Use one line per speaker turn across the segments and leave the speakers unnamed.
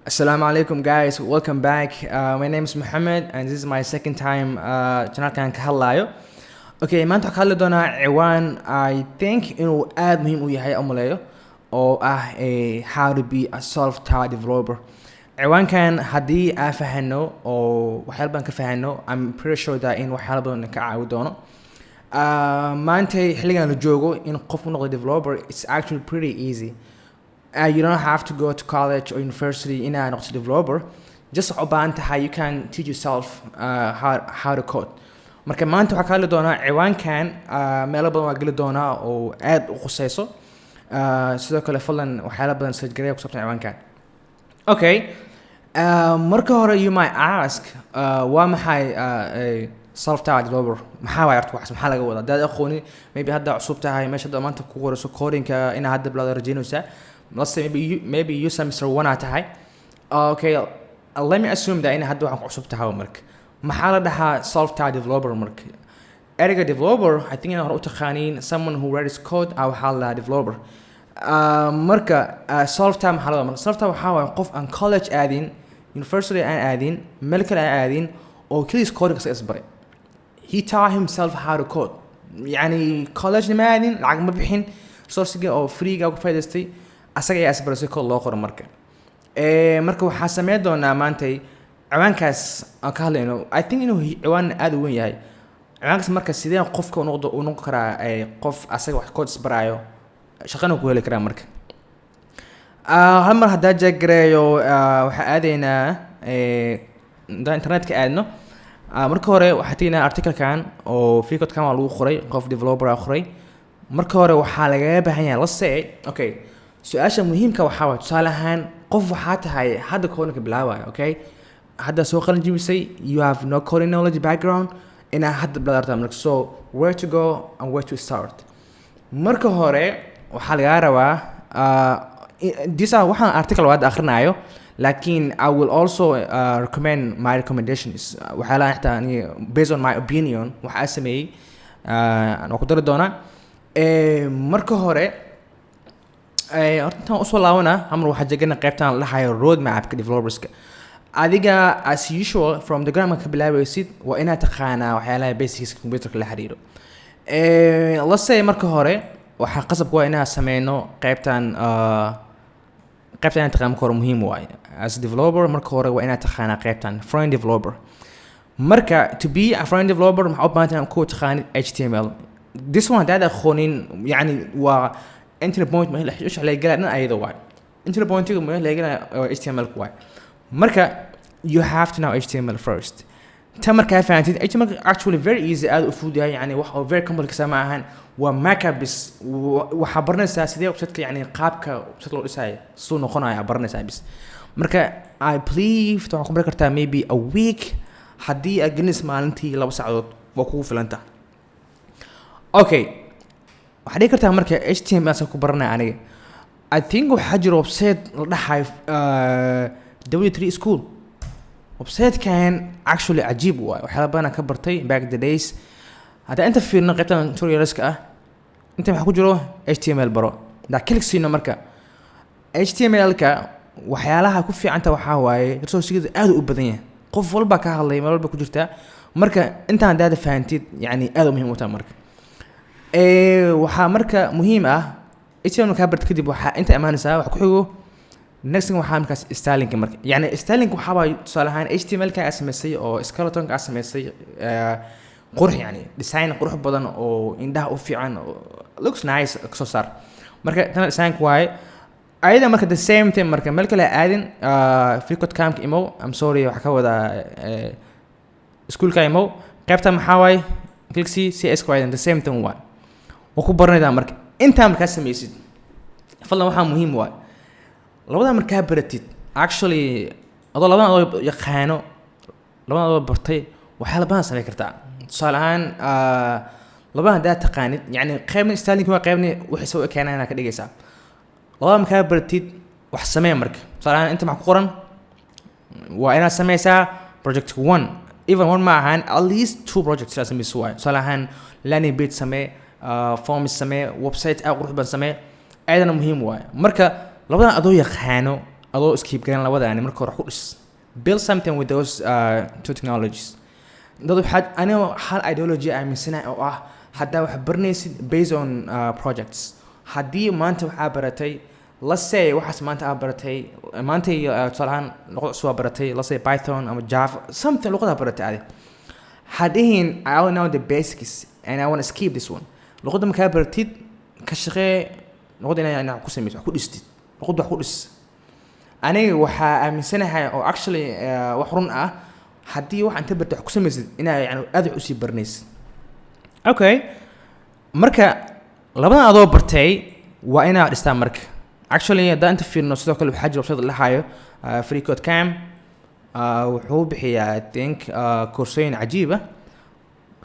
Assalamu alaikum guys, welcome back. My name is Mohammed and this is my second time channelkan ka hadlayo. Okay, maanta waxaan ka hadli doonaa ciwaan I think inuu aad muhiim u yahay umaleeyo oo ah how to be a self-taught developer. ciwaankan haddii aan fahano oo waxyaalo badan ka fahano, I'm pretty sure that in waxyaalo badan ka caawi doono. Maanta xilligan la joogo in qof u noqdo developer, it's actually pretty easy. You don't have to go to college or university in order to developer. Just about how you can teach yourself how to code. Marka maanta waxaan ka hadli doonaa ciwaankan meelo badan waa geli doonaa oo aad u khusayso. Sidoo kale fadlan waxyaalo badan soo gareeya ku saabsan ciwaankan. Okay. Marka hore you might ask waa maxay self-taught developer? maxaa waay artu maxaa laga wadaa? Dad aqooni maybe hadda cusub tahay meesha hadda maanta ku qorayso codingka ina hadda bilowda rajaynaysaa. Let's say maybe you semester 1 aad tahay. Okay, let me assume that ina hadda waxaan ku cusub tahay marka. Maxaa la dhahaa self-taught developer marka? Erga developer, I think ina hore u taqaaniin someone who writes code aw waxaa la developer. Marka self-taught maxaa la dhahaa? Self-taught waxaa waay qof aan college aadin, university aan aadin, meel kale aan aadin oo kaliis coding ka isbaray. He taught himself how to code. يعني college ma aadin, lacag ma bixin, resource-ga oo free-ga ku faa'iidaystay. asaga ayaa isbarasay kol loo qoro marka marka waxaa sameyn doonaa maantay ciwaankaas aan ka hadlayno. I think inuu ciwaan aad u weyn yahay. ciwaankaas marka sidee qofka u noqon karaa qof asaga wax code isbaraayo shaqana ku heli karaa marka hal mar haddaa jeegreeyo waxaa aadaynaa internetka aadno. marka hore waxaa teginaa articlekan oo fiikodkan waa lagu qoray qof developer ah qoray. marka hore waxaa lagaga baahan yahay let's say okay su-aasha muhiimka waxaa waay tusaale ahaan qof waxaa tahay hadda codingka bilaabaya. Okay, hadda soo qalin jibisay, you have no coding knowledge background inaa hadda bilaabta marka so where to go and where to start. marka hore waxaa lagaa rabaa waxaan article waad akhrinayo laakiin I will also recommend my recommendations waxyaalaha xitaa based on my opinion waxaa sameeyey aan ku dari doonaa. marka hore horta usoo laabana hamar waxaa jeegana qaybtaan la dhahayo road mapka developerska. adiga as usual from the grammar ka bilaabaysid waa inaad taqaanaa waxyaalaha basicska computerka la xiriiro. let's say marka hore waxaa qasabka waa inaan sameyno qaybtaan inaan taqaan marka hore muhiim waaye as a developer. marka hore waa inaad taqaanaa qaybtaan front developer. marka to be a front developer maxaa u baahan tahay ku taqaanid HTML. this one hadaad aqoonin yani waa entry point ma la galaa dhan ayada waay. entry point-iga ma la galaa HTML ku waay. marka you have to know HTML first. ta markaa fahamtid HTML actually very easy aad u fudud yahay yani wax oo very complex ma ahan waa markup bis waxa baranaysaa sidee website-ka yani qaabka website loo dhisayo soo noqonaya baranaysaa bis. marka I believe waxaan ku baran kartaa maybe a week haddii aad gelis maalintii 2 saacadood waa kugu filanta. okay, waxaa dhici kartaa marka HTML aan ku baranay aniga I think waxaa jiro website la dhahay W3 school. website-kan actually cajiib waay waxyaala badan ka bartay back the days. hadda inta fiirno qaybtan tutorialska ah inta waxa ku jiro HTML baro da click siino marka HTML-ka waxyaalaha ku fiicanta waxaa waaye resource-giisa aad u badan yahay qof walba ka hadlay meel walba ku jirta. marka intaan daada fahamtid yani aad u muhiim u tahay marka waxaa marka muhiim ah HTML ka bartay kadib waxaa inta amaanaysaa wax ku xigo next thing waxaa markaas styling marka yani styling waxa waa tusaale ahaan HTML ka sameysay oo skeleton ka sameysay qurux yani design qurux badan oo indhaha u fiican looks nice soo saar. marka tan design waay ayada marka the same thing marka meel kale aadin fiicod camp imo I'm sorry waxa ka wada school ka imo qaybta maxaa waay click CS waay the same thing waay ku baranayda marka inta marka sameysid fadlan waxa muhiim waay labada marka baratid actually adoo labada yaqaano labada bartay waxa la baahan sameey kartaa. tusaale ahaan labada hadaa taqaanid yani qaybna styling waa qaybna wixii soo keenayna ka dhigaysaa. labada marka baratid wax sameey marka tusaale ahaan inta ma ku qoran waa inaad sameysaa project 1 even one ma ahan at least 2 projects la sameyso waay. tusaale ahaan landing page samee forms samee website qurux badan samee ayadana muhiim waay. marka labadan adoo yaqaano adoo skip garan labadaan marka hore ku dhis build something with those two technologies dad waxaad anoo hal ideology aaminsanahay oo ah hadda wax barnaysid based on projects haddii maanta waxaa baratay let's say waxaas maanta aad baratay maanta tusaalahaan luqad cusub aad baratay let's say Python ama Java something luqad aad baratay adi hadhihin I only know the basics and I want to skip this one luqadda markaa baratid ka shaqee luqadda inaa ku samaysid wax ku dhistid luqadda wax ku dhis aniga waxaa aaminsanahay oo actually wax run ah haddii wax inta bartay wax ku samaysid inaa yani aad u sii barnaysid okay marka labadan adoo bartay waa inaa dhistaa marka actually hadda inta fiirno sidoo kale waxaa jira website la hayo free code camp wuxuu bixiyaa I think koorsooyin cajiib ah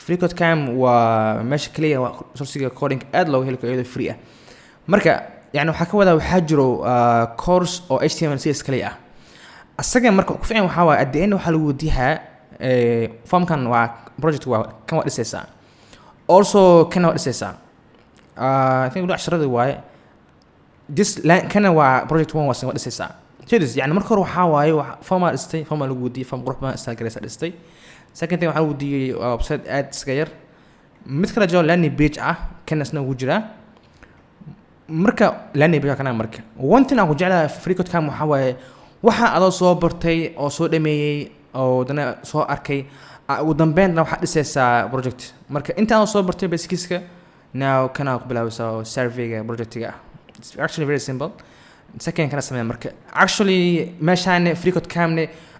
free code camp waa meesha kaliya sourciga coding aad looga heli karo iyadoo free ah marka yani waxaa ka wadaa waxaa jiro course oo HTML CSS kaliya ah asaga marka ku fiican waxaa waaye at the end waxaa lagu wadiyaa formkan waa project waa kan waa dhisaysaa also kan waa dhisaysaa I think wuu casharada waaye this kana waa project 1 waa dhisaysaa sidis yani marka hore waxaa waaye format dhistay format lagu wadiyay form qurux badan install garaysa dhistay second thing waxaa lagu wadiyay website aad iska yar mid kale joo landing page ah kana isna ugu jiraa marka landing page kana marka one thing aan ku jeclahay free code camp waxaa waaye waxa adoo soo bartay oo soo dhameeyay oo dana soo arkay ugu dambeynna waxaa dhisaysaa project marka intaan soo bartay basicska now kana ku bilaabeysaa surveyga projectiga it's actually very simple second kana sameeyaa marka actually meeshaan free code camp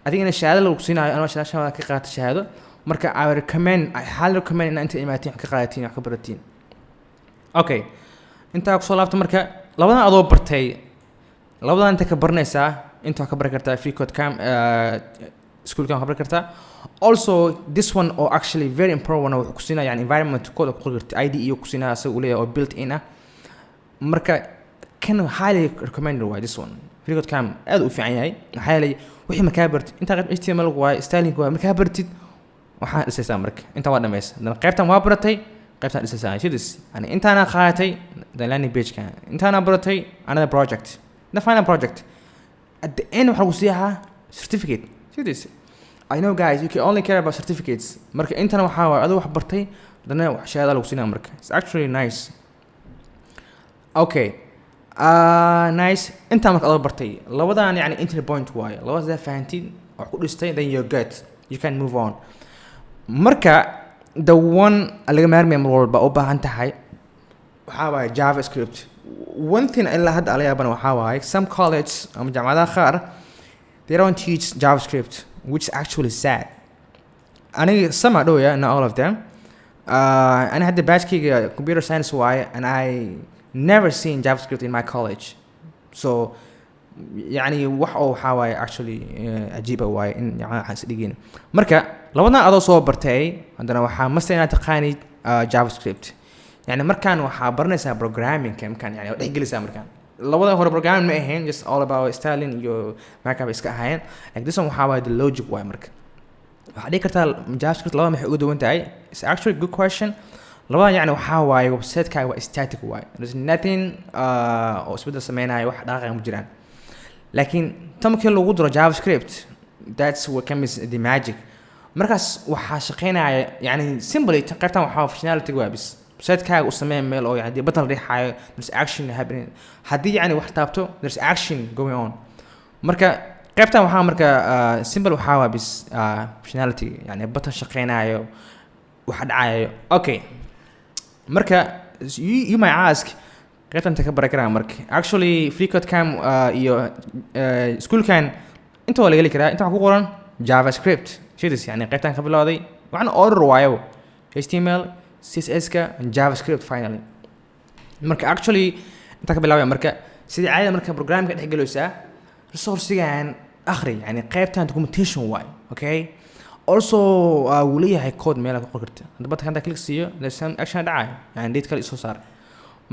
adigana shahaado lagu siinayo anoo shahaado ka qaata shahaado marka I highly recommend in inta imaatiin ka qaadatiin wax ka baratiin okay inta ku soo laabto marka labadan adoo bartay labadan inta ka baranaysaa inta ka baran kartaa free code camp school ka baran kartaa also this one or actually very important wuxuu ku siinaa yani environment code ku qorto IDE ku siinaa asoo u leeyahay oo built in ah marka can highly recommend this one free code camp aad u fiican yahay maxaa yeelay wixii markaa bartid inta qayb HTML waa styling waa markaa bartid waxaan dhisaysaa marka inta waa dhamaysa dan qaybtan waa baratay qaybtan dhisaysaa sidis yani intaana qaadatay the landing page kan intaana baratay another project the final project at the end waxa lagu siiyaa certificate sidis I know guys you can only care about certificates marka intana waxa waa adoo wax bartay dana wax shahaado lagu siinaa marka it's actually nice okay nice inta marka adoo bartay labadan yani entry point waaye labada fahantin wax ku dhistay then you get you can move on marka the one laga maarmay mar walba u baahan tahay waxa waaye JavaScript one thing illa hadda ala yaabana waxa waaye some college ama jaamacadaha qaar they don't teach JavaScript which is actually sad some I do yeah not all of them I had the bachelor computer science waaye and I never seen JavaScript in my college so يعني wax oo waxa waaye actually ajiiba waaye in waxaan isdhigin marka labadan adoo soo bartay hadana waxa masteena taqaanid JavaScript yani markaan waxa baranaysaa programming kan yani wax gelaysaa markaan labada hore programming ma ahayn just all about styling iyo markup iska ahayn like this one waxa waaye the logic waaye marka waxa dhigi kartaa JavaScript labada maxay ugu duwan tahay it's actually a good question labada yani waxa waaye website-kaaga waa static waaye there's nothing oo isbedel sameynaayo wax dhaqaaq ma jiraan laakiin tamkii lagu daro JavaScript that's what comes the magic markaas waxa shaqeynaya yani simply qaybtan waxa functionality waa bis website-kaaga u sameeyay meel oo yani button riixayo there's action happening hadii yani wax taabto there's action going on marka qaybtan waxa marka simple waxa waa bis functionality yani button shaqeynayo wax dhacayo okay marka you might ask qaybtan ta ka baran karaa marka actually free code camp iyo school kan inta waa laga heli karaa inta waxa ku qoran JavaScript sidis yani qaybtan ka bilowday waxaan order waayo HTML CSS ka JavaScript finally marka actually inta ka bilaabay marka sidii caadi marka programka dhex galaysaa resource-gan akhri yani qaybtan documentation waayo okay also wuu leeyahay code meel ku qorta hadaba hadda click siiyo there's some action dhacay yani date kale isoo saar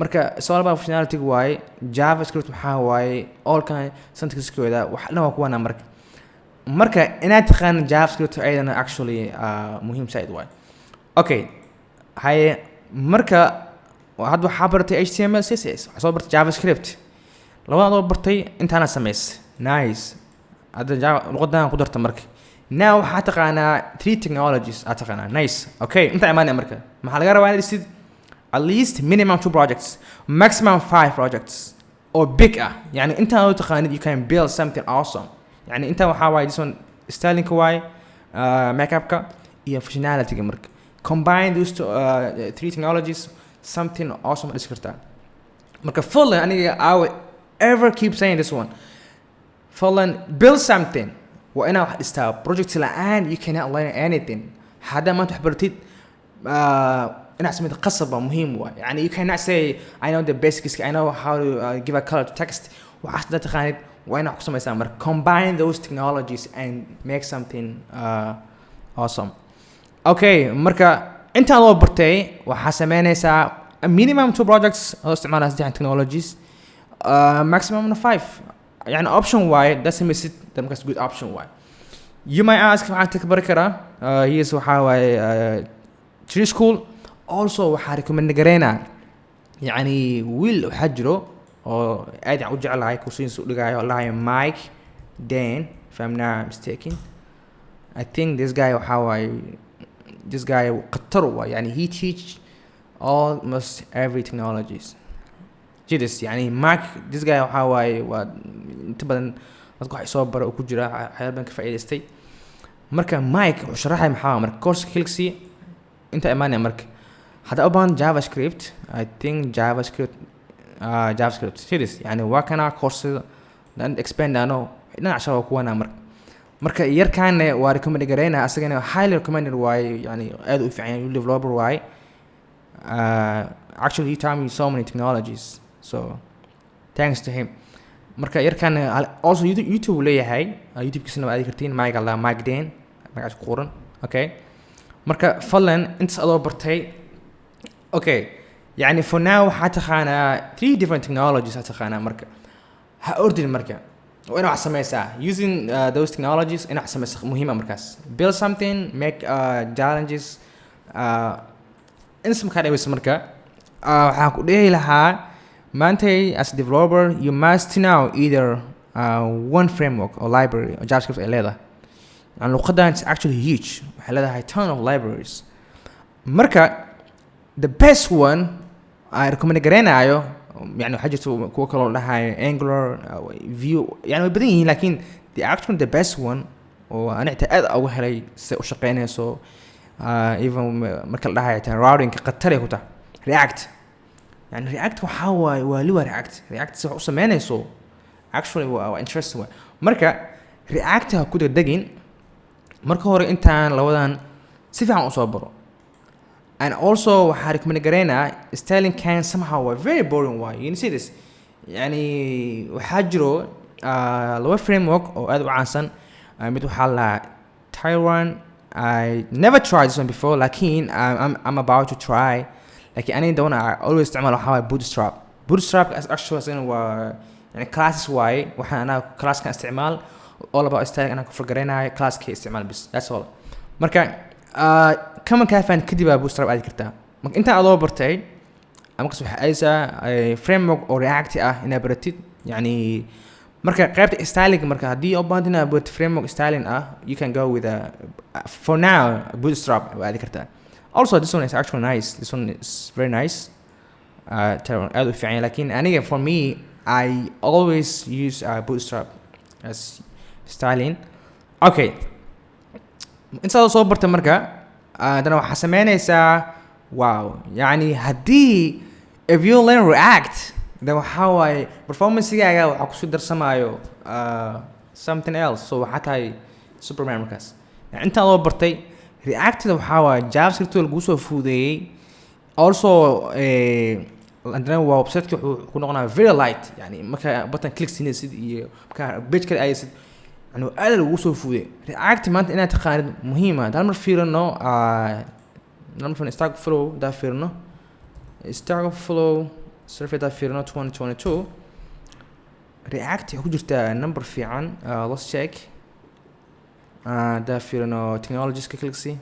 marka all about functionality waaye JavaScript waxa waaye all kan syntax-kooda wax dhan waa kuwana marka inaad taqaan JavaScript ayadana actually muhiim side waaye okay hay marka hadda waxa bartay HTML CSS waxa soo bartay JavaScript labadaba bartay intaana sameys nice هذا جا لغتنا قدرت مرك now حتقانا 3 technologies أتقانا nice okay أنت عماني أمريكا ما حلقة رواني لسيد at least minimum 2 projects maximum 5 projects or bigger يعني أنت لو تقاني you can build something awesome يعني أنت وحاواي this one styling كواي make up كا هي functionality كمرك combine those 3 technologies something awesome إسكرتا مرك full يعني I would ever keep saying this one full build something وأنا واحد استوى project الآن you cannot learn anything هذا ما تحبرتيد أنا أسميه قصبة مهم يعني you cannot say I know the basics I know how to give a color to text وعشان تخانت وأنا أقسم يسمى combine those technologies and make something awesome okay مركا أنت لو برتي وحسمينه سا minimum 2 projects أو استعمال هذه technologies maximum 5 يعني option Y doesn't miss it that makes good option Y you might ask عن تكبر كرا he is وحاوي tree school also وحاركم النجرينا يعني ويل وحجره أو أدي أرجع لها كورسين سوق لقاي والله مايك دين if I'm not mistaken I think this guy وحاوي this guy قطره يعني he teach almost every technologies جدس يعني ماك this guy وحاوي وتبدأ أتوقع يصبر وكجرا حيال بنك فعيل استي مركا مايك وشرحه محاور مركا كورس كيلكسي أنت أمانة مركا هذا أبان جافا سكريبت I think جافا سكريبت جدس يعني وكنا كورس لأن expand أنا عشان أكون مركا يركان واريكومند جرينا أصلاً highly recommended واي يعني أدو في يعني developer واي actually he taught me so many technologies so thanks to him مركا يركان also YouTube ليه هاي YouTube كسنة بعد كرتين مايك الله مايك دين مايك قورن okay مركا فلان أنت سألوا برتي okay يعني for now حتخانا 3 different technologies حتخانا مركا هأردن مركا وأنا أحسن ساعة using those technologies أنا أحسن مهمة مركز build something make challenges إنسم كان يوصل مركا هاكو إيه لها ما أنت as a developer you must know either one framework or library or JavaScript إلى هذا يعني لو قدرت it's actually huge وحلا هاي ton of libraries مركا the best one I recommend قرينا أيوه يعني حاجة كوكل لها Angular Vue يعني بدين لكن the actually the best one وأنا أعتقد أول هاي شقينه so even مركل لها routing كقتري كده React يعني React وحاول ولو React سو سمعناه so actually و interest هو مركا React كده دقين مركا هو أنت لودان سيفهم أصابره and also وحارك من قرينا styling can somehow very boring why you see this يعني وحجروا لو framework أو أدو عنصن مثل حالة Taiwan I never tried this one before لكن I'm about to try لكن أنا دونا always استعمله حاول bootstrap as actually يعني classes واي وحنا أنا class كان استعمال all about styling أنا كفر قرينا class كي استعمال بس that's all مركا كم كافان كدي بوستراب عادي كرتا أنت على برتاي أما قصو حاجة framework أو react هنا برتيد يعني مركا قربت styling مركا هدي أو بعدين بوت framework styling you can go with a for now bootstrap عادي كرتا also this one is actually nice this one is very nice ترى أدو في عين لكن أنا for me I always use bootstrap as styling okay أنت على صوب مركا ده أنا حسمانه سا واو يعني هدي if you learn React ده حاول performance يا وحكسو درس مايو something else so حتى super مركز يعني أنت على برتي React ده حاول JavaScript الجوسو فودي also عندنا ويب سايت كنا قلنا very light يعني ما بطن كليك سينسيد مكان بيج كده أي سيد يعني هذا الوصول فيه React ما أنت أنا تقارن مهمة ده المفروض إنه المفروض Stack Flow ده فيرنو Stack Flow survey ده فيرنو 2022 React هو جست number في عن let's check ده فيرنو technologies كليكسي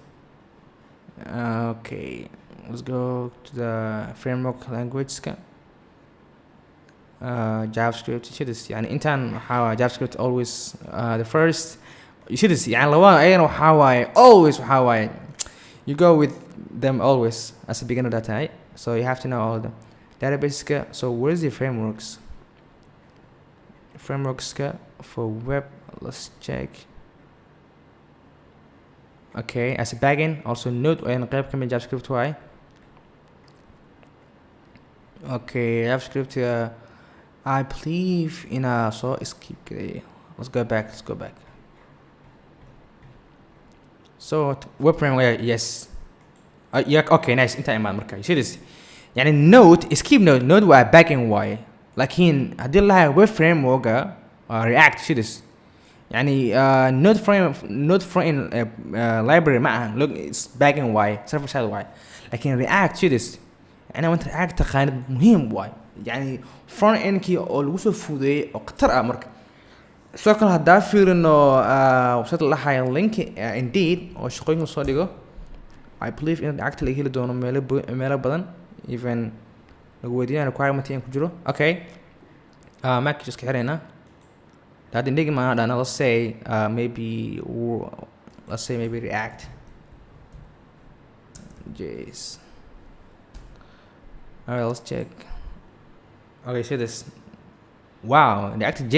okay let's go to the framework language JavaScript you see this يعني انتان waxaa JavaScript always the first you see this يعني labada ayana waxaa always waxaa you go with them always as a beginner data right? So you have to know all of them database so where's the frameworks for web let's check okay as a backend also node ayana qayb kamid JavaScript waay okay JavaScript I believe in a so skip let's go back so web framework yes yeah okay nice انت ايمان مركز you see this يعني node skip node waa backend واي لكن هدي لها web framework react you see this يعني node frame library معها look it's backend واي server side واي لكن react you see this يعني وانت react تقاني مهم واي يعني front end kii oo lagu soo fuudeeyay oo qatar ah marka soo kale hadaa fiirino website la hayo link indeed oo shaqooyin soo dhigo I believe in actually heli doono meelo badan even lagu weydiinayna requirement in ku jiro okay mac just xirayna that indigi ma dana let's say maybe react js alright let's check okay see this wow the active J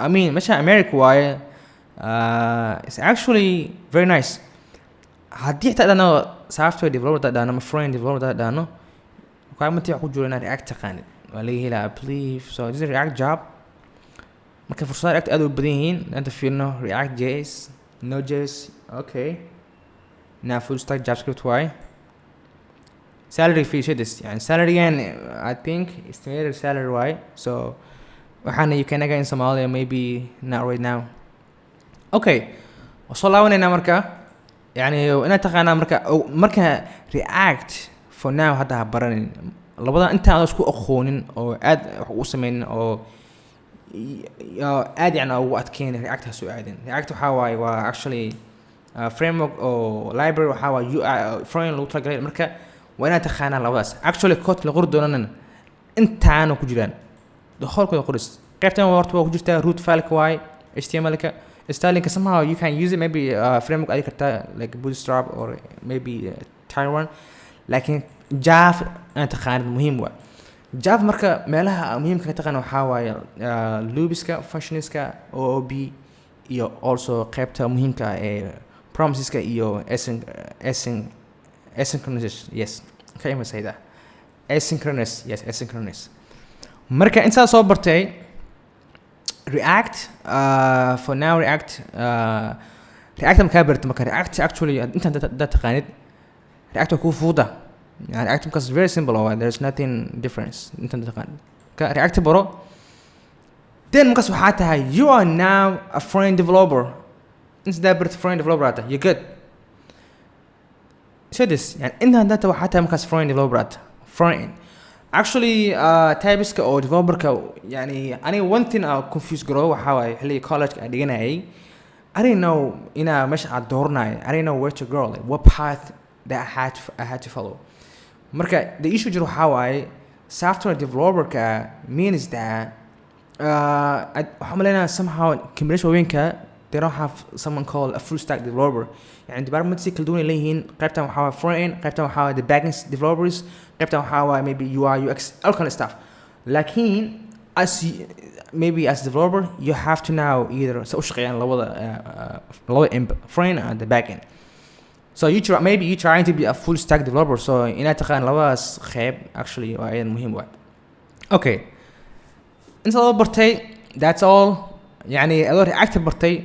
I mean مش America واي it's actually very nice هدي حتى أنا software developer ده أنا friend developer ده أنا وكان متى أقول جورنا react تقاني وليه لا I believe so this is react job ما كان فرصة react أدو بديهين أنت فينا react JS node.js okay now full stack JavaScript واي salary fee this يعني salary يعني I think estimated salary right so وحنا you can again in Somalia maybe not right now okay وصلاونا مركا يعني أنا تقانا مركا react for now هذا براني لبضا أنت على سكو أخونين أو أد وسمين أو أد يعني أو أتكين react هسوا أدين react حواي و actually framework أو library وحواي frame لو تلاقي مركا وانا تخانا لباس actually code لغور دونان انتانو كجيران دخول كده قرص قيبتان ورتوا كجيرتا root file كواي html ka styling somehow you can use it maybe framework adi karta like bootstrap or maybe Taiwan لكن java انا تخانا مهم وا java marka meelaha muhiimka ka taqaan waxa waaye loopiska functionska OOP iyo also qaybta muhiimka ee promiseska iyo asynchronous yes okay ma sayda asynchronous marka inta soo bartay react for now react ma ka bartay marka react actually inta dad taqaanid react ku fuuda يعني react because very simple or there's nothing difference inta taqaanid ka react baro then marka waxa tahay you are now a friend developer inta bart friend developer ata you good so this يعني انت داتا وحتى مكاس front developer front actually types ka oo developer ka يعني أنا one thing I confuse grow وحاول حلي college أدينا أي I didn't know إنا مش عالدورنا I didn't know where to go like what path that I had to follow مركا the issue جرو حاول software developer ka means that حملنا somehow كمريش وينك they don't have someone called a full stack developer يعني departments كل دول ليهين قيبتهم وحاول front end قيبتهم وحاول the backend developers قيبتهم وحاول maybe UI UX all kind of stuff لكن maybe as developer you have to now either سأشتغل لوضع front and the backend so maybe you trying to be a full stack developer so إن أتخان لواس خيب actually وأيضا مهم واحد okay إنت لو برتي that's all يعني لو react برتي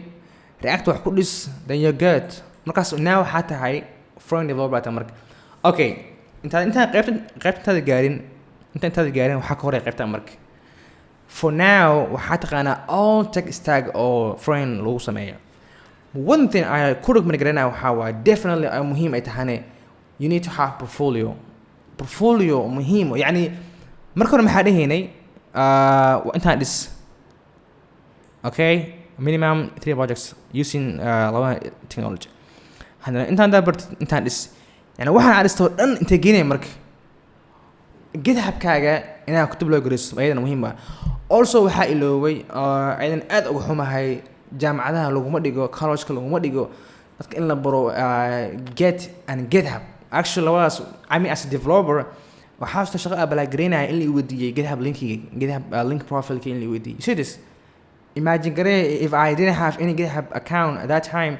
react وحكولس then you're good مركز now حتى هاي front developer تمرك okay انت قيبت انت قارين وحكوا هوري قيبت امرك for now وحتى انا all tech stack or front لو سميه one thing I كورك من قرينا وحاوا definitely مهم ايتهاني you need to have portfolio مهم يعني مركز محادي هني وانت هادس okay minimum 3 projects using technology هذا انت هذا انت هادس يعني واحد على استوى ان انت جيني مرك github-kaaga inaad kutub loo geliso ayadana muhiim ah. Also waxaa ilooway aydan aad uga xumahay jaamacadaha laguma dhigo college-ka laguma dhigo dadka in la baro get and github. Actually labadaas I mean as a developer waxaa soo shaqo abalaagreynaya in la iweydiiyey github linkiga github link profile-ka in la iweydiiyey. You see this? Imagine garee if I didn't have any github account at that time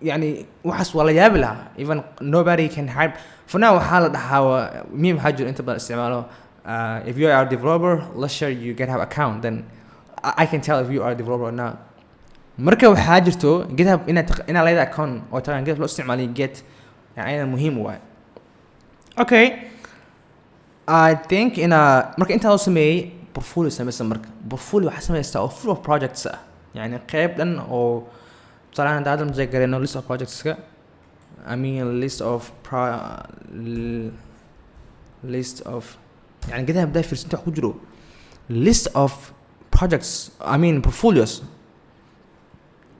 يعني waxaas waa la yaabi lahaa. Even nobody can hide. For now waxaa la dhahaa meme waxaa jiro inta badan isticmaalo if you are a developer let's share you GitHub account then I can tell if you are a developer or not. marka waxaa jirto GitHub inaad leedahay account oo tagaan GitHub loo isticmaaliyo get يعني muhiim waay. Okay I think marka intaa loo sameeyey portfolio sameysa marka portfolio waxaa sameystaa oo full of projects ah يعني qeyb dhan oo طبعا أنا دايما جاي إنه list of projects كا I mean list of يعني كده بدأ في رسالة حجرو list of projects I mean portfolios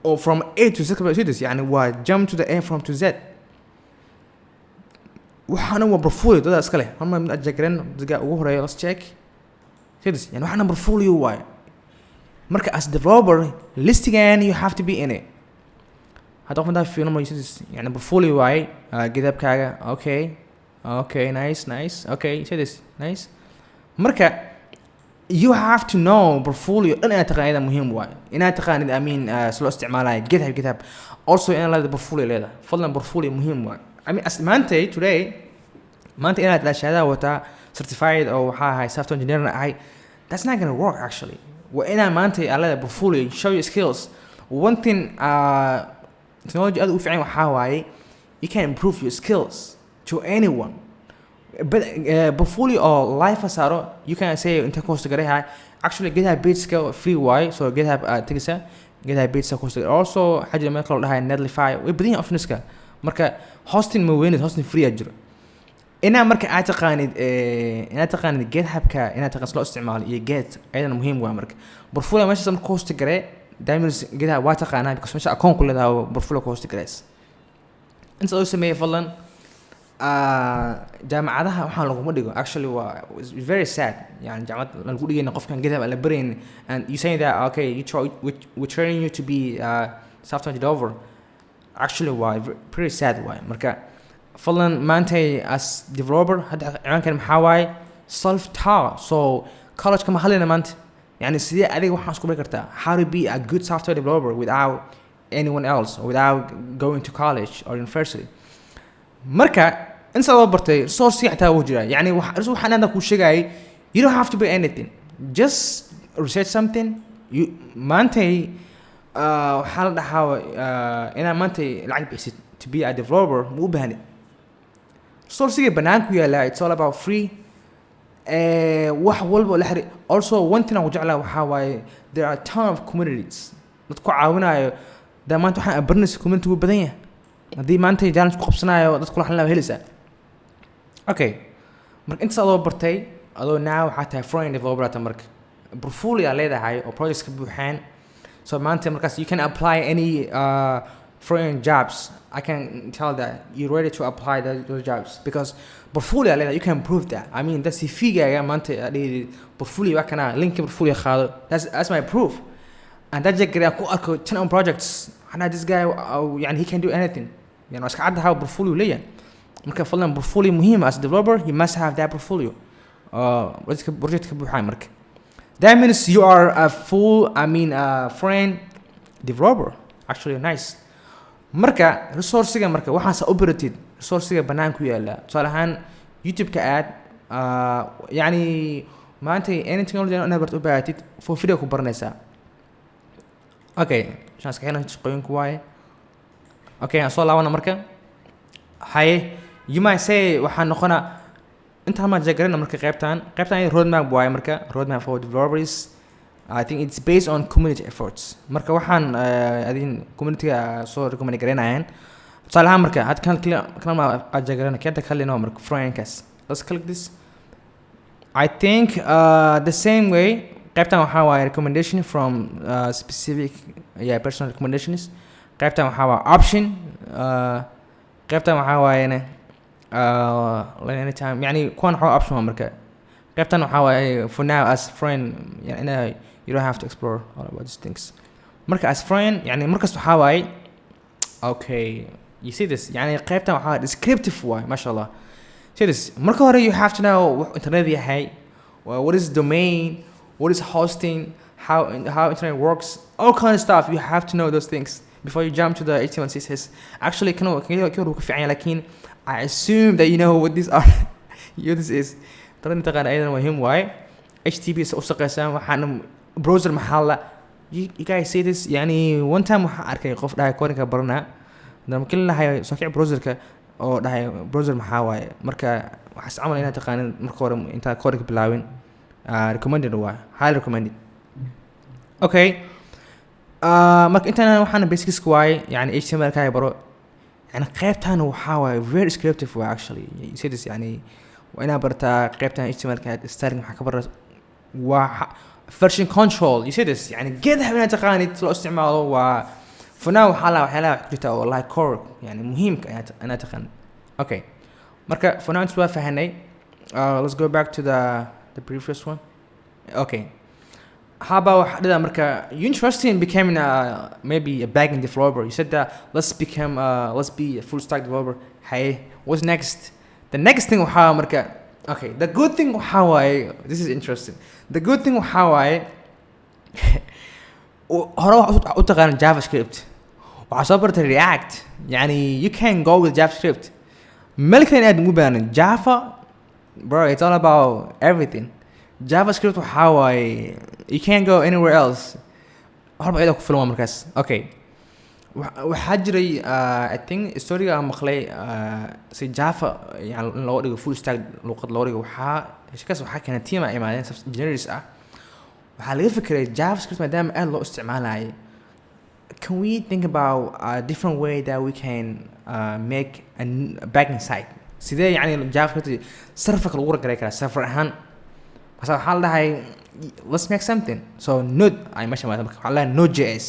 or from A to Z يعني و jump to the A from to Z وحنا هو portfolio ده أسكله هم من أجاكرين دقة وهراء let's check سيدس يعني وحنا portfolio واي مركا as developer list again you have to be in it. هتاخد ده في نمبر يسدس يعني portfolio واي GitHub كاجا okay nice okay سيدس nice مركا you have to know portfolio أنا أعتقد هذا مهم واي أنا أعتقد أمين سلو استعماله GitHub also أنا لازم portfolio لهذا فضلا portfolio مهم واي I mean as مانتي today مانتي أنا أتلاقي هذا وتا certified أو هاي software engineer هاي that's not gonna work actually وأنا مانتي على portfolio show your skills one thing technology أدو في عين وحاواي you can improve your skills to anyone but portfolio or life asaro you can say أنت كوست تقريها actually GitHub base scale free way so GitHub تجلسه GitHub base كوست also حاجة ما يطلع لها Netlify وبدين options كا مركا hosting موينة hosting free أجر أنا مركا أعتقد GitHub كا أنا أعتقد سلو استعمال يجت أيضا مهم وامرك portfolio ماشي سام كوست تقري دائما جدا واتقى أنا بس مش أكون كل هذا برفولو كوست كريس أنت لو سميه فلان جامعة وحنا لو مدري actually was very sad يعني جامعة نقول إنه قف كان جدا على برين and you saying that okay we training you to be software developer actually was pretty sad why مركا فلان ما أنت as developer هذا عن كان محاوي self taught so college كم حلنا ما أنت يعني سيدي أديك وحنا سكوب كرتا how to be a good software developer without anyone else or without going to college or university مركا إنسى الله برتي source يحتاج وجرا يعني وحنا عندك وش جاي you don't have to be anything just research something you ما أنت حال ده how أنا ما أنت لعب to be a developer مو بهني source يبنانك ويا لا it's all about free wax walba la xiriir also one thing aan jeclaa waxa waaye there are a ton of communities dadku caawinayo damaanta waxaan abarnaysa community ugu badan yahay hadii maanta challenge ku qabsanayo dadku waxaan la helisa okay marka inta soo bartay adoo now waxa tahay front developer ta marka portfolio leedahay oo projects ka buuxaan so maanta markaas you can apply any foreign jobs I can tell that you're ready to apply those jobs because portfolio like you can prove that I mean that's the figure يا ما أنت portfolio وكنا link portfolio خاله that's my proof and that جاك أكو 10 projects أنا this guy أو يعني he can do anything يعني بس كعادة هاو portfolio ليه مركب فلان portfolio مهم as a developer you must have that portfolio project كبوحان مركب that means you are a full I mean a friend developer actually nice marka resource-ga marka waxaan sa operated resource-ga banaan ku yaala tusaalahan YouTube-ka aad yani maanta any technology aan barto baahatid for free ku baranaysaa okay chance ka helan shaqooyin ku waaye okay aan soo laabana marka hay you might say waxaan noqona inta ma jagarana marka qaybtan roadmap waaye marka roadmap for developers I think it's based on community efforts marka waxaan adin community-ga soo recommend gareynayaan tusaalahan marka had kan kalma ajagarana kenta kalino marka friendkas let's click this I think the same way qaybtan waxa waaye recommendation from specific personal recommendations qaybtan waxa waaye option qaybtan waxa waaye anytime yani kuwan waxa option marka قيبتان waxaa for now as friend يعني you don't have to explore all about these things marka as friend يعني markas waxaa waaye okay you see this يعني قيبتان waxaa descriptive واي ما شاء الله see this marka hore you have to know what internet yahay what is domain what is hosting how internet works all kind of stuff you have to know those things before you jump to the HTML CSS actually كانوا كفاية لكن I assume that you know what these are you this is ترى نتقن أيضا مهم واي HTTP سأوصقسم وحنا browser محله you guys see this يعني one time أركي قف ده كونك برنا ده كلنا هاي صحيح browser ك أو ده browser محاوي مركا حس عمل هنا تقن مركورم أنت كونك بلاوين recommended واي highly recommended okay مرك أنت أنا وحنا basic squaي يعني HTML كاي برو يعني قيبتان وحاوي very descriptive واي actually you see this يعني وأنا برتا قيبتان HTML كاي starting محك برا version control you see this يعني جد هنا تقاني تلو استعماله و فناو حالا كجتا والله core يعني مهم أنا تقن okay مركا فناو نسوا فهني let's go back to the previous one okay how about that مركا you interested in becoming maybe a backend developer you said that let's be a full stack developer hey what's next the next thing how مركا okay the good thing how this is interesting the good thing how هروح أتقن JavaScript وعصبرت React يعني you can go with JavaScript ملكين أد مبان Java bro it's all about everything JavaScript how you can't go anywhere else هرب عيدك في المركز okay وحجري I think story مخلي سي جافا يعني لو أريد full stack لو أريد وحا شكاس وحا كانت تيمة إيمانين engineers وحالي فكرة JavaScript ما دام قال له استعمالها can we think about a different way that we can make a backend site سيدي يعني JavaScript صرفك الغورة كريكا صرفر أهان بس حال ده هاي let's make something so node أي ماشي ما حالها node.js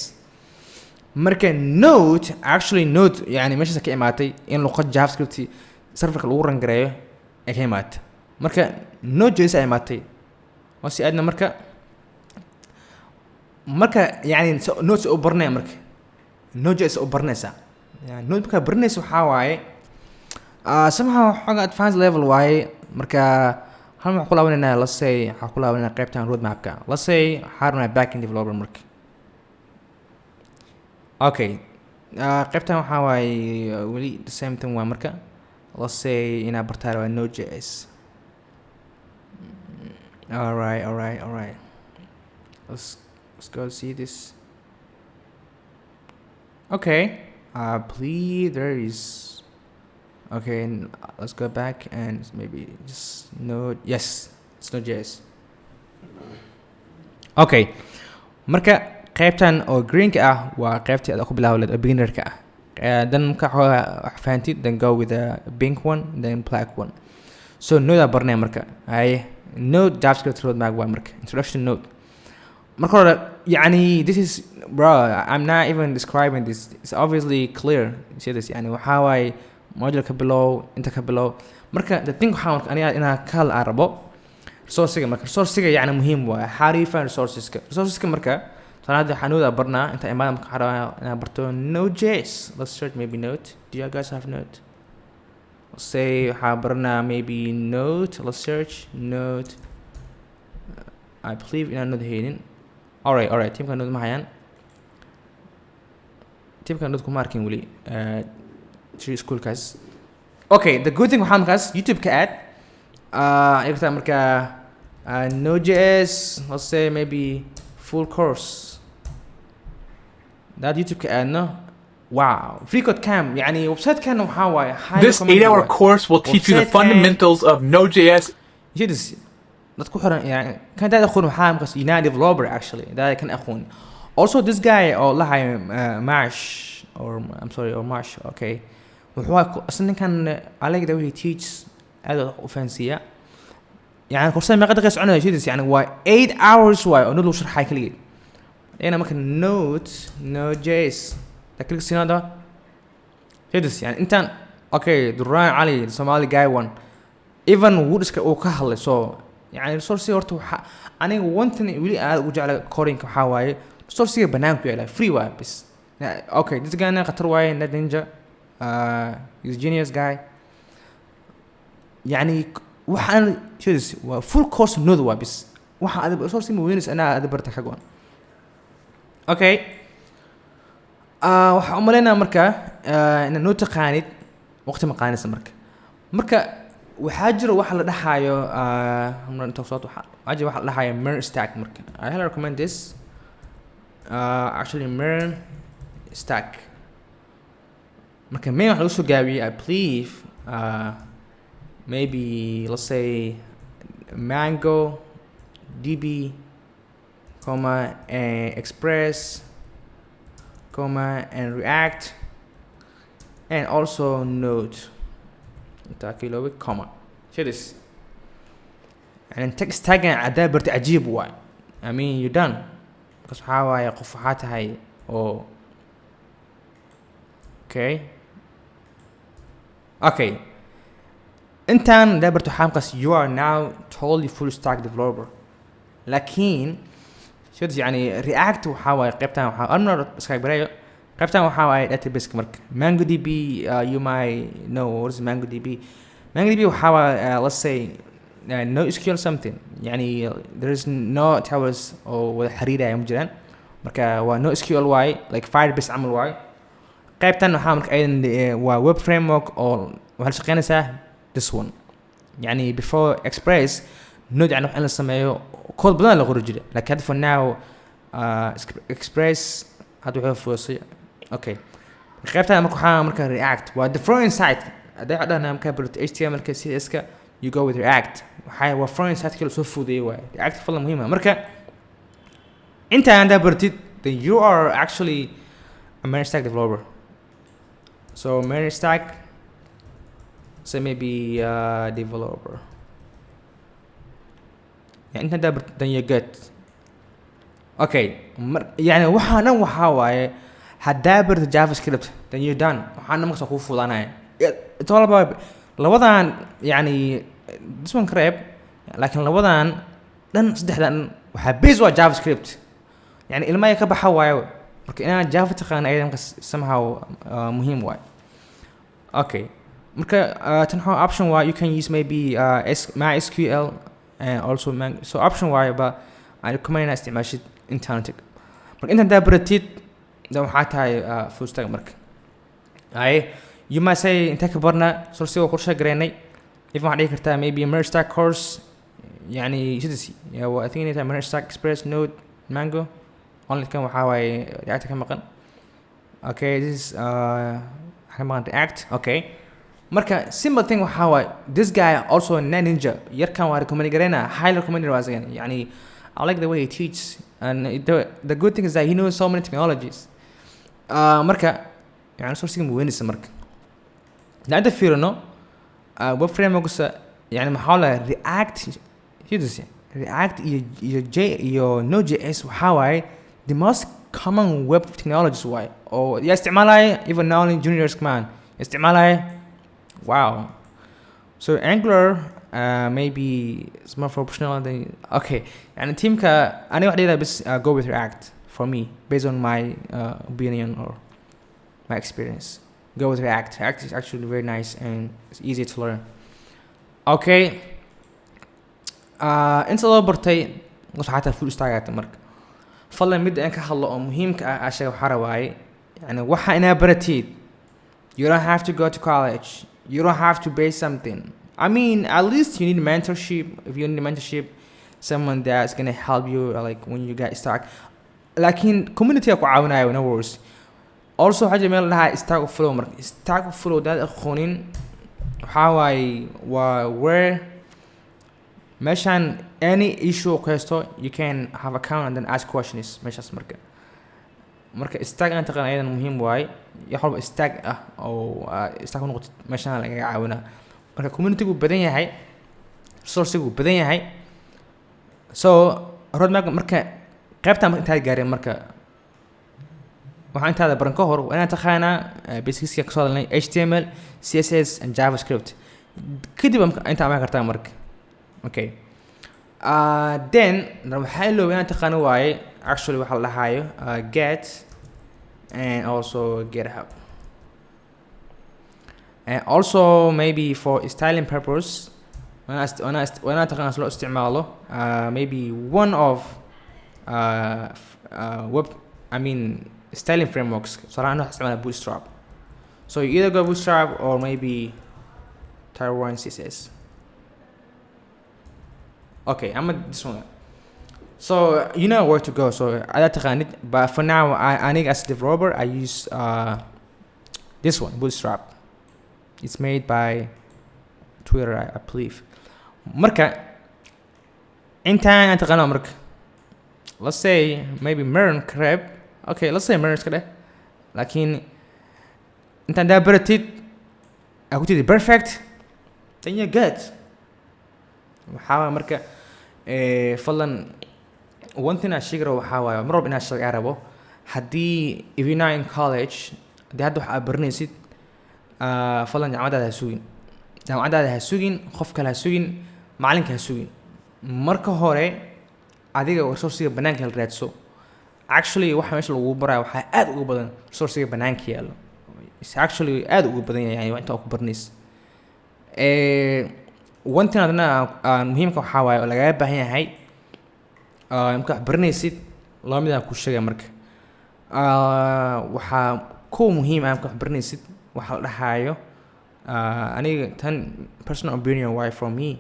مركا node actually node يعني ماشي سكي إماتي إن لغة JavaScript صرفك الغورة كريكا إمات مركا node.js إماتي وسي أدنى مركا يعني نوت أوبرنا مركا node.js أوبرنسا يعني node مركا برنس وحاواي somehow حاجة advanced level واي مركا هل معقول أولنا let's say حقول أولنا قيبتان road map كا let's say حارنا backend developer مركا okay قيبتان وحاواي ولي the same thing ومركا let's say إنا برتارو node.js alright let's go see this okay please there is okay and let's go back and maybe just node yes it's node.js okay marka qaybtan oo green ka ah waa qaybtii aad ku bilaawleed oo beginner ka ah then marka fahanti then go with the pink one then black one so node barnaa marka ay node JavaScript roadmap waa marka introduction node marka hore يعني this is bro I'm not even describing this it's obviously clear you see this يعني waxa way module ka below inta ka below marka the thing how ina kal arabo resource marka resource يعني muhiim waa xariifa resources ka marka sanada xanuuda barna inta imaam ka xaraaya ina barto node.js let's search maybe node do you guys have node let's say barna maybe node let's search node I believe in node here alright team kan node ma hayaan team kan node ku markin wali tree school guys okay the good thing waxaa markaas YouTube ka aad ayagta marka node.js let's say maybe full course that YouTube ka aadno wow free code cam يعني website kan waxaa waaye
this 8-hour course will teach you the fundamentals of Node.js
you this dadku xiran yani kan dad aqoon waxaa markaas ina developer actually dad kan aqoon also this guy oo lahay Marsh or I'm sorry or Marsh okay wuxuu aslan kan I like the way he teaches aad u fansiya يعني كورسات ما قد قيس عنها شيء يعني waa 8 hours واي oo nolo sharxay kaliya ina marka node.js taklik sinada هيدس يعني انت okay duraan ali Soomaali guy one even woodiska uu ka hadlay so يعني resource horta waxa aniga one thing really aad ugu jeclay coding waxa waaye resource banaanku yaala free waa bis okay this guy na qatar waaye na ninja he's a genius guy يعني waxaan sheedis waa full course node waa bis waxa aad resource ma weynis ana aad barta xaqwan okay waxa umaleena marka in noo taqaanid waqti ma qaanaysa marka waxaa jiro waxa la dhaxayo inta soo waxa la dhaxayo mer stack marka I highly recommend this actually mer stack marka main waxa lagu soo gaabiyay I believe maybe let's say mango db comma and express comma and react and also node تاكيلو comma شو this يعني text tag عدا برت عجيب واي I mean you done بس حاوي قفحات هاي او okay انت دا برت حامقس you are now totally full stack developer لكن شو يعني react وحاوي قيبتان وحاوي أنا اسكاي برايو قيبتان وحاوي database مرك mango db you might know what is mango db وحاوي let's say no SQL something يعني there is no towers أو حريرة يوم جران مركا و no SQL y like Firebase عمل y قيبتان وحاوي مرك أيضا و web framework أو وهالشقينا سه this one يعني before express node يعني أنا سميه كود بدنا لغرج جدا لكن for now express هذا هو فوسي okay قيبتها مركو حا مركا react و different site هذا عندنا مركا برت HTML ك CSS ك you go with react وحي و different site كله سوفو دي و react فلا مهمة مركا أنت عندها برتيت then you are actually a main stack developer so main stack so maybe developer يعني أنت عندها then you get okay يعني وحا واي هدابر جافا سكريبت then you're done وحنا مقصد خوف فلانة it's all about لوضعن يعني this one crap لكن لوضعن لن صدق لأن وحبيزوا جافا سكريبت يعني إلما يكبح واي لكن أنا جافا تقان أيضا مقص somehow مهم واي okay مركا تنحو option واي you can use maybe مع SQL and also so option واي but I recommend استعمال شيء internet مركا أنت دابرتيت ده محاتها full stack مركا أي you might say أنت كبرنا سورسي وكورشة قريني if ما عليك كرتا maybe merge stack course يعني شو تسي I think أنت merge stack express node mango only كم وحاوي react كم مقن okay this is كم مقن react okay مركا simple thing وحاوي this guy also ninja يركن واركومني قرينا highly recommended وازين يعني I like the way he teaches and the good thing is that he knows so many technologies مركا يعني سورسي موينس مركا لا ده فيرنو web frameworks يعني محاولة react شو react your node.js وحاوي the most common web technologies واي أو يستعملها even now in juniors كمان يستعملها wow so Angular maybe it's more professional than okay يعني team كا أنا واحد إذا بس go with React for me based on my opinion or my experience go with React is actually very nice and it's easy to learn okay أنت لو برتي وصحتها full stack مرك فلا مد أنك حلا مهم كأشياء وحرواي يعني وح أنا برتيد you don't have to go to college you don't have to base something I mean at least you need mentorship if you need mentorship someone that's gonna help you like when you get stuck لكن community أكو عاونة no worries also حاجة من لها stack flow مرك stack flow ده أخونين حاوي where مشان any issue or question you can have account and then ask questions مش مرك stack أنت قلنا أيضا مهم واي يحب stack أو stack نقطة مشان لقى عاونة مرك community جو بدنيا هاي source جو بدنيا هاي so رد مرك قيبتها أنت هاي مرك waxaan intaada baran ka hor inaan taqaanaa basics ka soo hadalnay HTML CSS and JavaScript kadib inta ma kartaa marka okay then waxaa ilooba inaan taqaano waaye actually waxaa la dhahayo get and also GitHub. And also maybe for styling purpose when I تقنص له استعماله maybe one of web styling frameworks صراحة أنا استعمال bootstrap. So you either go bootstrap or maybe tier 1 CSS. Okay, I'm at this one. So you know where to go. So I تقنيت but for now I think as a developer I use this one, bootstrap. It's made by Twitter, I believe. Marka, intaan taqaano marka. Let's say maybe Marin crab. Okay, let's say Marin كده. لكن intaan daa baratid aku tidi perfect. Then you're good. waxaa marka fadlan one thing aan sheegi rabo waxaa waaye mar walba inaad sheeg rabo haddii if you're not in college haddii hadda wax aad baranaysid fadlan jaamacadaada ha sugin qof kale ha sugin macalinka ha sugin marka hore adiga resourciga banaanka la raadso actually waxa meesha lagu barayo waxaa aad ugu badan resourciga banaanka yaalo is actually aad ugu badan yahay yani inta ku barnays one thing adna muhiimka waxaa waaye oo lagaga baahan yahay marka wax baranaysid laba mid aan ku sheegay marka waxaa ku muhiim ah marka wax baranaysid waxa la dhahayo aniga tan personal opinion why from me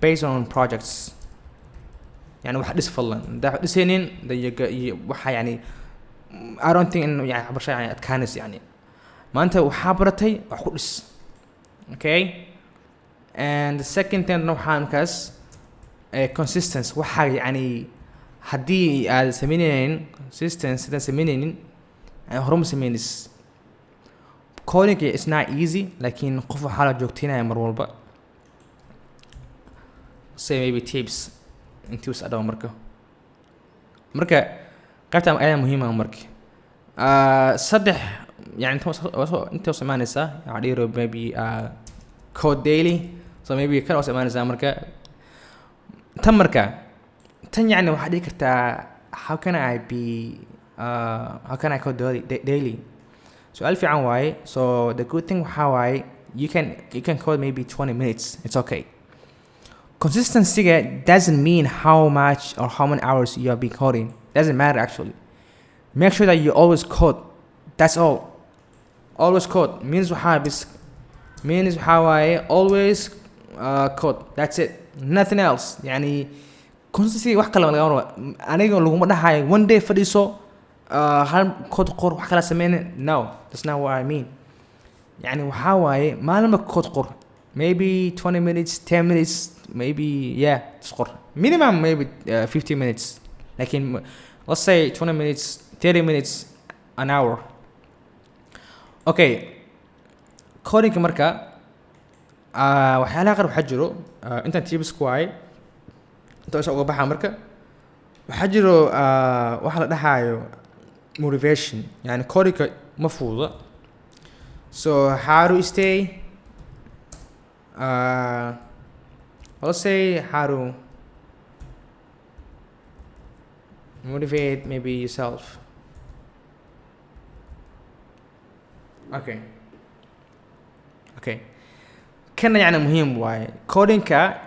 based on projects يعني wax dhis fadlan daa wax dhisaynin waxa yani I don't think in yani barasha yani adkaanis yani maanta waxaa baratay wax ku dhis okay and the second thing waxaa markaas consistency waxa yani haddii aad sameynaynin consistency sidaan sameynaynin horuma sameynis coding is not easy lakin qof waxaa la joogteynaya mar walba say maybe tips intii us adhaw marka qaybta ayaa muhiim ah marka saddex yani inta us imaanaysaa waxaa dhihi rabo maybe code daily so maybe kan us imaanaysaa marka tan yani waxaa dhihi kartaa how can I code daily su'aal fiican waaye so the good thing waxaa waaye you can code maybe 20 minutes it's okay consistency doesn't mean how much or how many hours you have been coding doesn't matter actually make sure that you always code that's all always code means waxaa waaye always code that's it nothing else yani consistency wax kale laga rabo aniga laguma dhahayo one day fadhiiso hal code qor wax kala sameeyna no that's not what I mean yani waxaa waaye maalinba code qor maybe 20 minutes 10 minutes maybe yeah score minimum maybe 15 minutes like let's say 20 minutes 30 minutes an hour okay coding marka waxyaalaha qaar waxaa jiro intaan tips ku waaye inta isha uga baxa marka waxaa jiro waxa la dhahayo motivation yani coding ma fududa so how to stay let's say how to motivate maybe yourself okay كنا يعني مهم واي coding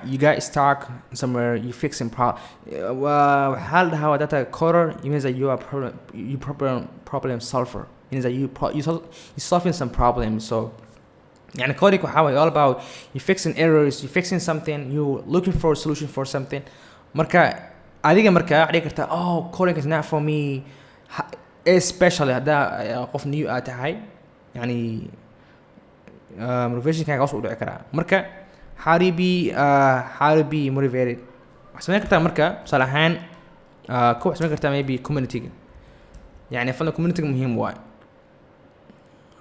you got stuck somewhere you fixing وحال how data coder it means that you are problem solver it means that you solving some problems so يعني coding how all about you fixing errors you fixing something you looking for a solution for something marka adiga marka adiga karta oh coding is not for me especially hada qof new tahay yani motivation kan qaas u dhici kara marka how to be motivated waxaan kartaa marka salahan ku waxaan kartaa maybe community yani fadlan community muhiim waay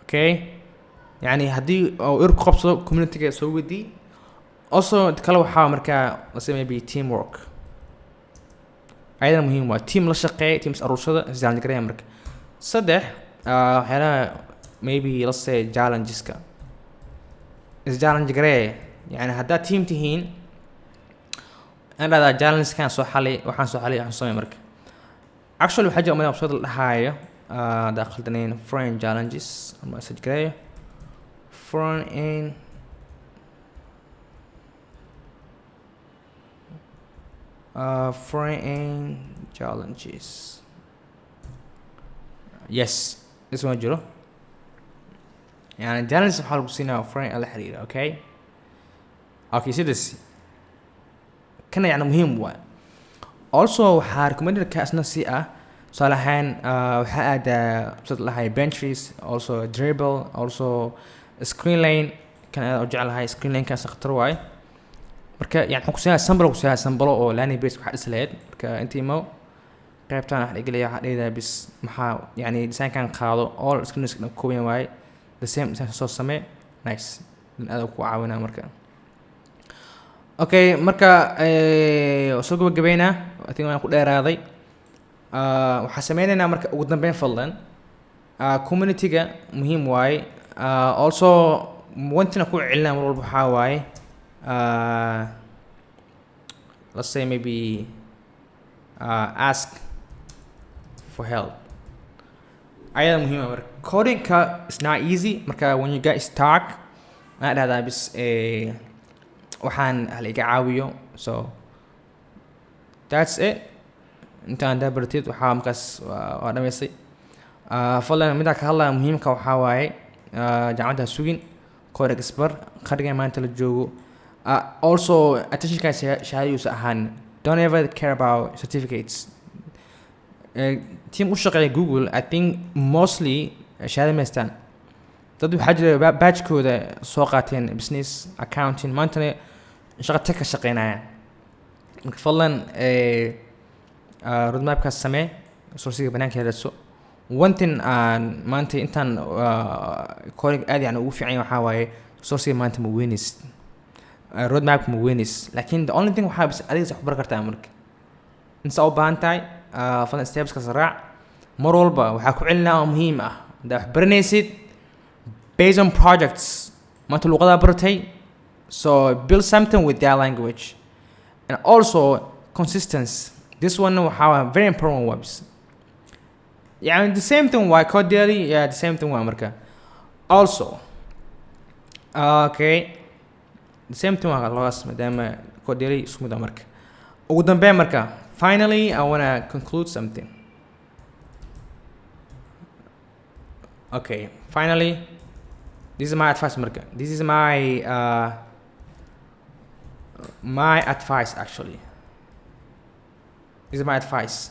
okay يعني هدي أو إرك خبصة community كسوي دي also تكلم حا مركا let's say maybe teamwork أيضا مهم team للشقة teams أروشة زي عندك رأي مركا صدق هنا maybe let's say challenges كا challenge رأي يعني هدا team تهين أنا هذا challenge كان صح علي وحن صح علي وحن صومي مرك actually وحاجة من أبسط الحاجة داخل تنين foreign challenges ما سجله foreign foreign challenges yes this one جرو يعني challenge بحال بسينا foreign على حريرة okay see this كان يعني مهم واي also waxaa recommended kaasna si ah tusaale ahaan waxaa aada sida lahay benches also dribble also screen lane kan aad u jeclahay screen lane kaas khatar waay marka yani waxaan ku siyaa sambalo oo landing page waxa islayd marka intii ma qaybtaan wax dhigay waxa dheedaa bis maxaa yani design kan qaado all screens ka kooban waay the same design soo samee nice aad ku caawinaa marka okay marka soo gabagabeynaa I think waan ku dheeraaday waxa sameeynaa marka ugu dambeyn fadlan community-ga muhiim waay also one thing ku cilnaa mar walba waxa waay let's say maybe ask for help ayada muhiim marka coding ka is not easy marka when you get stuck ma dhahdaa bis waxaan haliga caawiyo so that's it intaan dabartid waxaa markaas waa dhameystay fadlan midda ka hadlaya muhiimka waxaa waaye jaamacadda sugin coding expert qariga maanta la joogo also attention ka shahaadayuusa ahaan don't ever care about certificates team u shaqeeya Google I think mostly shahaado maystaan dad waxaa jira badge-kooda soo qaateen business accounting maantana shaqo tech ka shaqeynayaan marka fadlan roadmap-kaas samee source-ga banaanka raadso one thing maanta intaan coding aad yani ugu fiican waxaa waaye source-ga maanta ma weynis roadmap ma weynis laakiin the only thing waxaa bis adiga wax bar kartaa marka inta u baahan tahay fadlan steps-kaas raac mar walba waxaa ku celinaa oo muhiim ah hadaa wax baranaysid based on projects maanta luqada bartay so build something with that language and also consistency this one how very important webs yeah the same thing why code daily yeah the same thing why marka also okay the same thing why logas madama code daily isku mid marka ugu dambeyn marka finally I want to conclude something okay finally this is my advice marka this is my advice actually this is my advice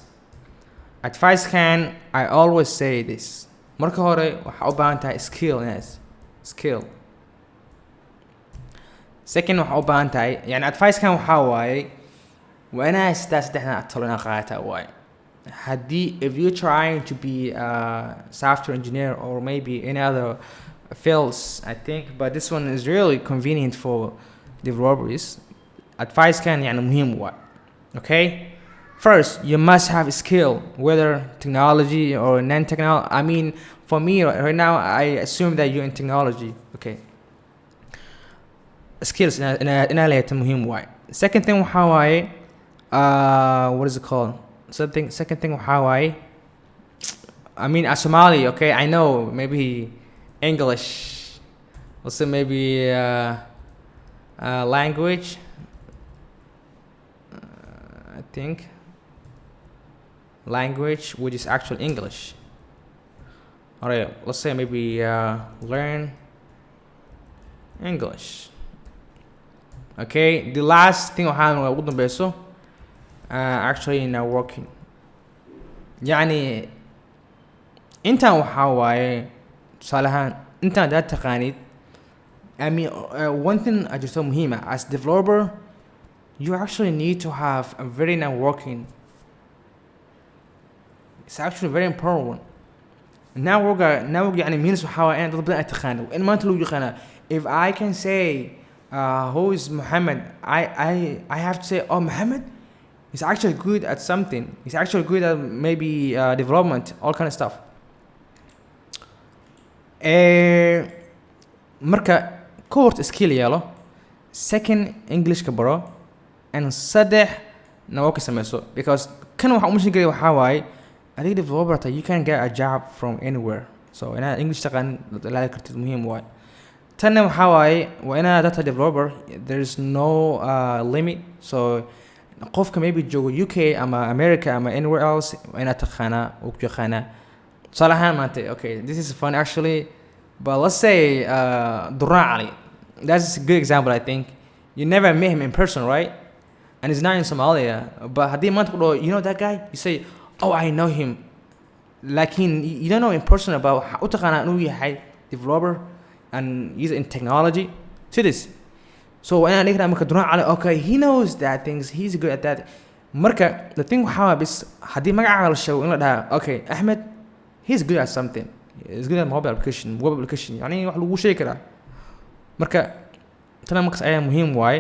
can I always say this marka hore waxa u baahan tahay skill second waxa u baahan tahay yani advice kan waxa waaye waa inaa saddexdan talona qaata waaye haddii if you trying to be a software engineer or maybe any other fields I think but this one is really convenient for developers advice can يعني مهم واي okay first you must have a skill whether technology or non-technology I mean for me right now I assume that you're in technology okay skills إن لها مهم واي second thing waxaa waaye what is it called second thing waxaa waaye I mean as Somali okay I know maybe English also maybe language I think language which is actual English alright let's say maybe learn English okay the last thing waxaan ugu dambayso actually working يعني intaan waxaa waaye tusaalahaan intaan daad taqaanid I mean one thing ajirto muhiima as developer you actually need to have a very networking it's actually very important one network يعني means waxaa waaye in dad badan ay taqaano in maanta lagu yaqaana if I can say who is Muhammad I have to say oh Muhammad is actually good at something he's actually good at maybe development all kind of stuff marka course skill yeelo second English ka baro and saddex na waa ka samayso because kan waxa umushin gelay waxaa waaye adiga developer you can get a job from anywhere so inaad English taqaan la kartid muhiim waaye tanna waxaa waaye waa inaad data developer there is no limit so qofka maybe joogo UK ama America ama anywhere else waa inaad taqaanaa oo ku yaqaanaa tusaale ahaan maanta okay this is fun actually but let's say Doonaa Ali that's a good example I think you never met him in person right and he's not in Somalia but haddii maanta ku dhaho you know that guy you say oh I know him lakin you don't know in person about u taqaanaa inuu yahay developer and he's in technology see this so when I think marka Doonaa Ali okay he knows that things he's good at that marka the thing waxaa bis haddii magacaaga la sheego in la dhaha okay Ahmed he's good at something he's good at mobile application yani wax lagu sheegi karaa marka tana markaas ayaa muhiim waaye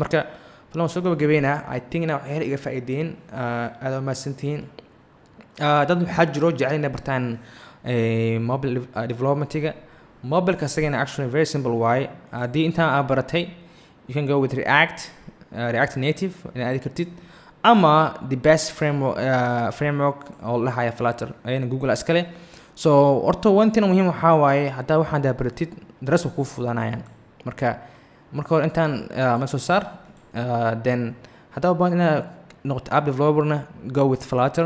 marka falan soo gabagabeynaa I think inaa waxyaala iga faa'iideyn aad u mahadsantihiin dad waxaa jiro jecel inay bartaan mobile developmentiga mobileka asagana actually very simple waaye haddii intaan aad baratay you can go with React native inaad aadi kartid ama the best framework oo la haya Flutter ayana Google iskale so horta one thing muhiim waxaa waaye haddaa waxaan daa baratid daras ku fududaanayaan marka hore intaan ma soo saar then haddaa u baahan inaad noqoto app developerna go with Flutter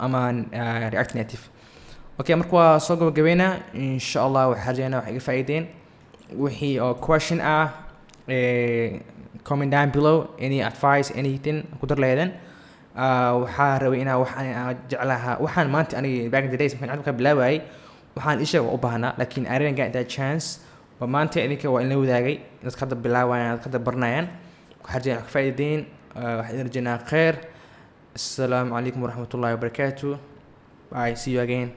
ama React native okay marka waa soo gabagabeynaa insha Allah waxaan rajaynaa wax iga faa'iideen wixii oo question comment down below any advice anything ku dar leedan waxaa rabay inaa waxaan jeclaha waxaan maanta aniga back in the days markaan ka bilaabay waxaan isha u baahnaa laakiin I didn't get that chance ba maanta idinka waa in la wadaagay dadka hadda bilaabaan dadka hadda baranayaan waxaan rajaynaa wax faa'iideen waxaan rajaynaa khayr assalaamu calaykum waraxmatullaahi wabarakaatuh bye see you again